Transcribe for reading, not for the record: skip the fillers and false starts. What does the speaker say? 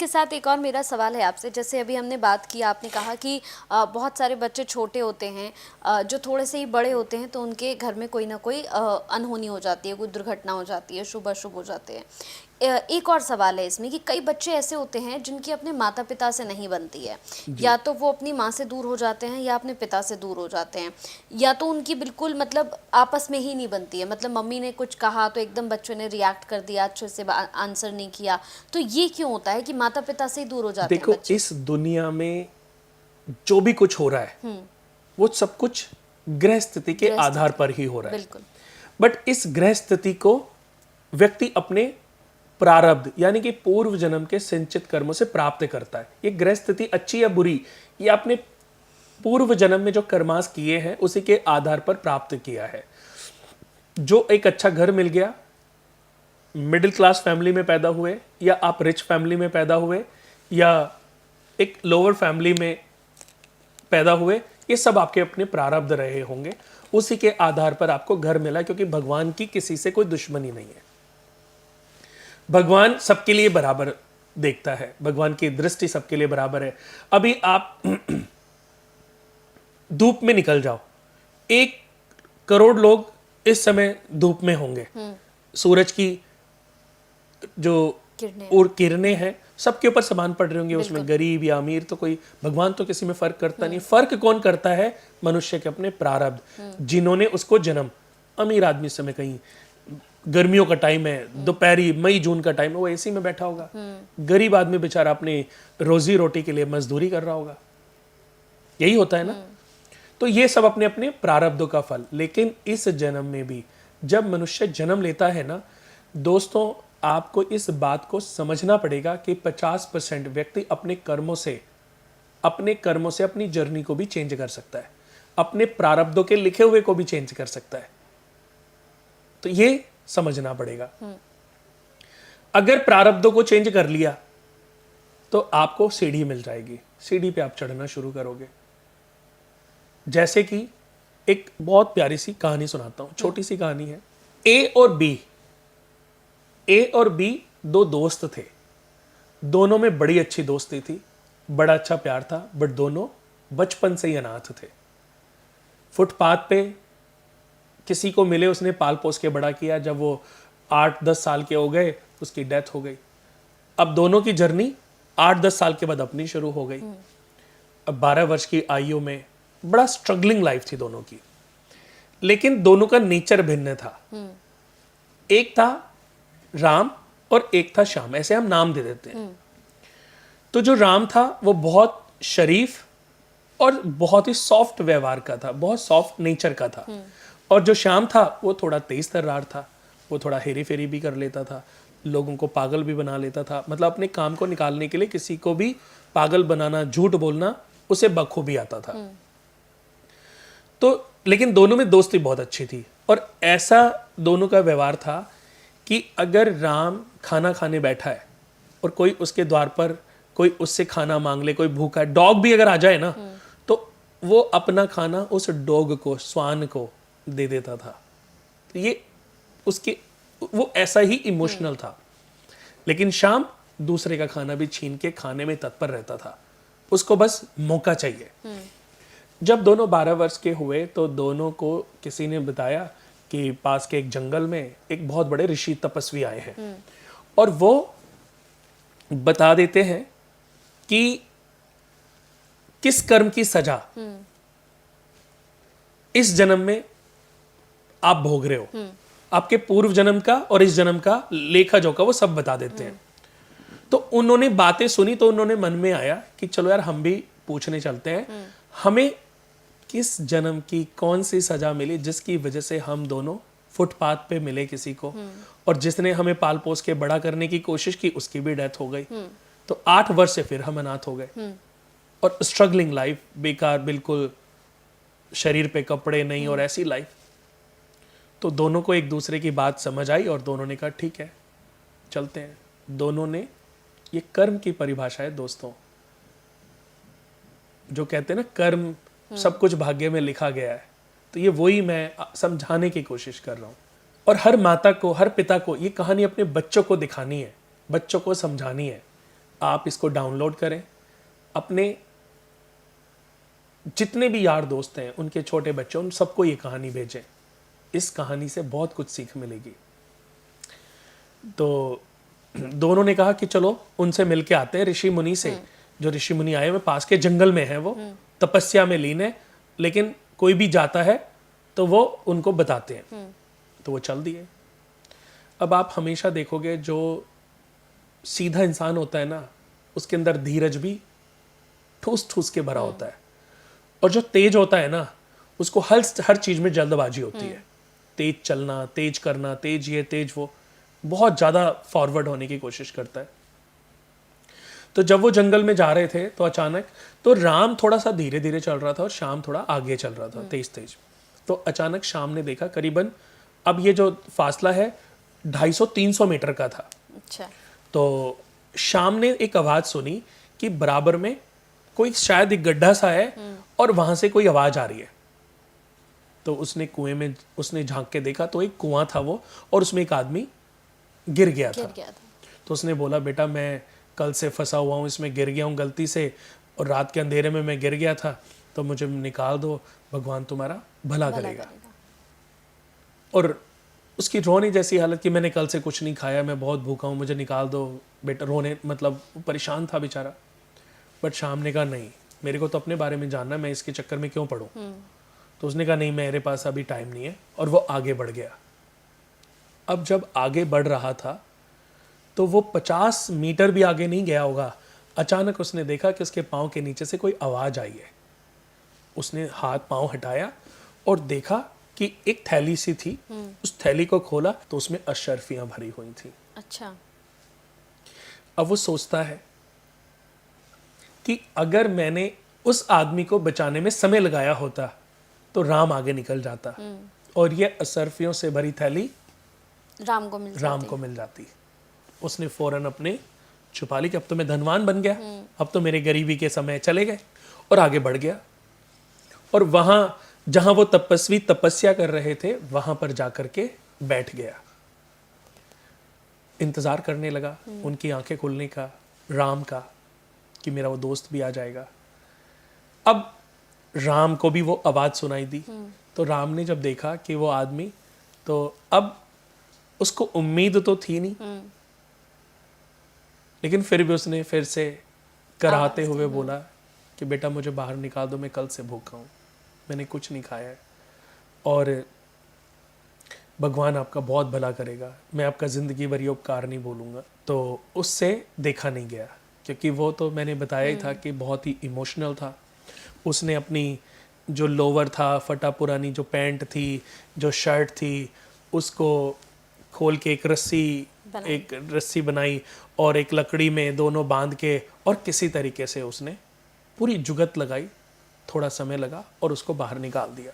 के साथ एक और मेरा सवाल है आपसे। जैसे अभी हमने बात की, आपने कहा कि बहुत सारे बच्चे छोटे होते हैं, जो थोड़े से ही बड़े होते हैं तो उनके घर में कोई ना कोई अनहोनी हो जाती है, कोई दुर्घटना हो जाती है, शुभ अशुभ हो जाते हैं। एक और सवाल है इसमें कि कई बच्चे ऐसे होते हैं जिनकी अपने माता पिता से नहीं बनती है। जी। या तो वो अपनी माँ से दूर हो जाते हैं या अपने पिता से दूर हो जाते हैं, या तो उनकी बिल्कुल मतलब आपस में ही नहीं बनती है। मतलब मम्मी ने कुछ कहा तो एकदम बच्चों ने रिएक्ट कर दिया, अच्छे से आंसर नहीं किया। तो ये क्यों होता है कि माता पिता से ही दूर हो जाते हैं देखो, बच्चे? इस दुनिया में जो भी कुछ हो रहा है वो सब कुछ ग्रह स्थिति के गृह आधार स्थिति। पर ही हो रहा है। बिल्कुल। बट इस ग्रह स्थिति को व्यक्ति अपने प्रारब्ध यानी कि पूर्व जन्म के संचित कर्मों से प्राप्त करता है। ये ग्रह स्थिति अच्छी या बुरी, ये आपने पूर्व जन्म में जो कर्मास किए हैं उसी के आधार पर प्राप्त किया है। जो एक अच्छा घर मिल गया, मिडिल क्लास फैमिली में पैदा हुए, या आप रिच फैमिली में पैदा हुए, या एक लोअर फैमिली में पैदा हुए, ये सब आपके अपने प्रारब्ध रहे होंगे। उसी के आधार पर आपको घर मिला, क्योंकि भगवान की किसी से कोई दुश्मनी नहीं है। भगवान सबके लिए बराबर देखता है, भगवान की दृष्टि सबके लिए बराबर है। अभी आप धूप में निकल जाओ, 1 करोड़ लोग इस समय धूप में होंगे। सूरज की जो किरणें। और किरणें हैं सबके ऊपर समान पड़ रहे होंगे, उसमें बिल्कुल। गरीब या अमीर तो कोई, भगवान तो किसी में फर्क करता नहीं। फर्क कौन करता है? मनुष्य के अपने प्रारब्ध, जिन्होंने उसको जन्म। अमीर आदमी समय कहीं गर्मियों का टाइम है, दोपहरी मई जून का टाइम है, वो एसी में बैठा होगा। गरीब आदमी बेचारा अपनी रोजी रोटी के लिए मजदूरी कर रहा होगा। यही होता है ना। तो ये सब अपने अपने प्रारब्धों का फल। लेकिन इस जन्म में भी जब मनुष्य जन्म लेता है ना दोस्तों, आपको इस बात को समझना पड़ेगा कि 50% व्यक्ति अपने कर्मों से अपनी जर्नी को भी चेंज कर सकता है, अपने प्रारब्धों के लिखे हुए को भी चेंज कर सकता है। तो ये समझना पड़ेगा। अगर प्रारब्धों को चेंज कर लिया तो आपको सीढ़ी मिल जाएगी, सीढ़ी पे आप चढ़ना शुरू करोगे। जैसे कि एक बहुत प्यारी सी कहानी सुनाता हूं, छोटी सी कहानी है। ए और बी 2 दोस्त थे। दोनों में बड़ी अच्छी दोस्ती थी, बड़ा अच्छा प्यार था, बट दोनों बचपन से ही अनाथ थे। फुटपाथ पे किसी को मिले, उसने पाल पोस के बड़ा किया। जब वो 8-10 साल के हो गए उसकी डेथ हो गई। अब दोनों की जर्नी 8-10 साल के बाद अपनी शुरू हो गई। अब 12 वर्ष की आयु में बड़ा स्ट्रगलिंग लाइफ थी दोनों की। लेकिन दोनों का नेचर भिन्न था। एक था राम और एक था श्याम, ऐसे हम नाम दे देते हैं। तो जो राम था वो बहुत शरीफ और बहुत ही सॉफ्ट व्यवहार का था, बहुत सॉफ्ट नेचर का था। और जो श्याम था वो थोड़ा तेज तर्रार था, वो थोड़ा हेरी फेरी भी कर लेता था, लोगों को पागल भी बना लेता था। मतलब अपने काम को निकालने के लिए किसी को भी पागल बनाना, झूठ बोलना उसे बखूबी आता था। तो लेकिन दोनों में दोस्ती बहुत अच्छी थी। और ऐसा दोनों का व्यवहार था कि अगर राम खाना खाने बैठा है और कोई उसके द्वार पर कोई उससे खाना मांग ले, कोई भूखा है, डॉग भी अगर आ जाए ना, तो वो अपना खाना उस डॉग को, स्वान को दे देता था। तो ये उसके, वो ऐसा ही इमोशनल था। लेकिन शाम दूसरे का खाना भी छीन के खाने में तत्पर रहता था, उसको बस मौका चाहिए। जब दोनों 12 वर्ष के हुए तो दोनों को किसी ने बताया कि पास के एक जंगल में एक बहुत बड़े ऋषि तपस्वी आए हैं। और वो बता देते हैं कि किस कर्म की सजा इस जन्म में आप भोग रहे हो। आपके पूर्व जन्म का और इस जन्म का लेखा जोखा वो सब बता देते हैं। तो उन्होंने बातें सुनी तो उन्होंने मन में आया कि चलो यार हम भी पूछने चलते हैं, हमें किस जन्म की कौन सी सजा मिली जिसकी वजह से हम दोनों फुटपाथ पे मिले किसी को, और जिसने हमें पाल पोस के बड़ा करने की कोशिश की उसकी भी डेथ हो गई। तो 8 वर्ष से फिर हम अनाथ हो गए। और स्ट्रगलिंग लाइफ, बेकार, बिल्कुल शरीर पे कपड़े नहीं और ऐसी लाइफ। तो दोनों को एक दूसरे की बात समझ आई और दोनों ने कहा ठीक है चलते हैं। दोनों ने, ये कर्म की परिभाषा है दोस्तों, जो कहते हैं ना कर्म सब कुछ भाग्य में लिखा गया है, तो ये वही मैं समझाने की कोशिश कर रहा हूँ। और हर माता को, हर पिता को ये कहानी अपने बच्चों को दिखानी है, बच्चों को समझानी है आप इसको डाउनलोड करें, अपने जितने भी यार दोस्त हैं, उनके छोटे बच्चे, उन सबको ये कहानी भेजें। इस कहानी से बहुत कुछ सीख मिलेगी। तो दोनों ने कहा कि चलो उनसे मिलके आते हैं, ऋषि मुनि से। जो ऋषि मुनि आए हुए पास के जंगल में है, वो तपस्या में लीन है, लेकिन कोई भी जाता है तो वो उनको बताते हैं। तो वो चल दिए। अब आप हमेशा देखोगे जो सीधा इंसान होता है ना, उसके अंदर धीरज भी ठूस ठूस के भरा होता है, और जो तेज होता है ना, उसको हर चीज में जल्दबाजी होती है। तेज चलना, तेज करना, तेज ये तेज वो, बहुत ज्यादा फॉरवर्ड होने की कोशिश करता है। तो जब वो जंगल में जा रहे थे तो अचानक, तो राम थोड़ा सा धीरे धीरे चल रहा था और श्याम थोड़ा आगे चल रहा था, तेज तेज। तो अचानक श्याम ने देखा, करीबन अब ये जो फासला है 250-300 मीटर का था। अच्छा। तो श्याम ने एक आवाज सुनी कि बराबर में कोई शायद एक गड्ढा सा है और वहां से कोई आवाज आ रही है। तो उसने कुएं में उसने झांक के देखा, तो एक कुआं था वो, और उसमें एक आदमी गिर गया था। तो उसने बोला, बेटा मैं कल से फंसा हुआ हूँ इसमें, गिर गया हूँ गलती से, और रात के अंधेरे में मैं गिर गया था, तो मुझे निकाल दो, भगवान तुम्हारा भला करेगा। और उसकी रोने जैसी हालत कि मैंने कल से कुछ नहीं खाया, मैं बहुत भूखा हूँ, मुझे निकाल दो बेटा। रोने मतलब परेशान था बेचारा। बट श्याम ने कहा नहीं, मेरे को तो अपने बारे में जानना है, मैं इसके चक्कर में क्यों पढूं। तो उसने कहा नहीं, मेरे पास अभी टाइम नहीं है, और वो आगे बढ़ गया। अब जब आगे बढ़ रहा था तो वो 50 मीटर भी आगे नहीं गया होगा, अचानक उसने देखा कि उसके पाँव के नीचे से कोई आवाज आई है। उसने हाथ पाँव हटाया और देखा कि एक थैली सी थी। उस थैली को खोला तो उसमें अशर्फियां भरी हुई थी। अच्छा। अब वो सोचता है कि अगर मैंने उस आदमी को बचाने में समय लगाया होता तो राम आगे निकल जाता, और ये अशर्फियों से भरी थैली राम को मिल जाती। उसने फौरन अपने छुपा ली कि अब तो मैं धनवान बन गया, अब तो मेरे गरीबी के समय चले गए, और आगे बढ़ गया। और वहां जहां वो तपस्वी तपस्या कर रहे थे, वहां पर जाकर के बैठ गया, इंतजार करने लगा उनकी आंखें खुलने का, राम का, कि मेरा वो दोस्त भी आ जाएगा। अब राम को भी वो आवाज सुनाई दी। तो राम ने जब देखा कि वो आदमी, तो अब उसको उम्मीद तो थी नहीं, लेकिन फिर भी उसने फिर से कराते हुए बोला कि बेटा मुझे बाहर निकाल दो, मैं कल से भूखा हूँ, मैंने कुछ नहीं खाया है, और भगवान आपका बहुत भला करेगा, मैं आपका ज़िंदगी भर ये उपकार नहीं भूलूंगा। तो उससे देखा नहीं गया, क्योंकि वो तो मैंने बताया ही था कि बहुत ही इमोशनल था। उसने अपनी जो लोवर था, फटा पुरानी जो पैंट थी, जो शर्ट थी, उसको खोल के एक रस्सी बनाई और एक लकड़ी में दोनों बांध के, और किसी तरीके से उसने पूरी जुगत लगाई, थोड़ा समय लगा और उसको बाहर निकाल दिया।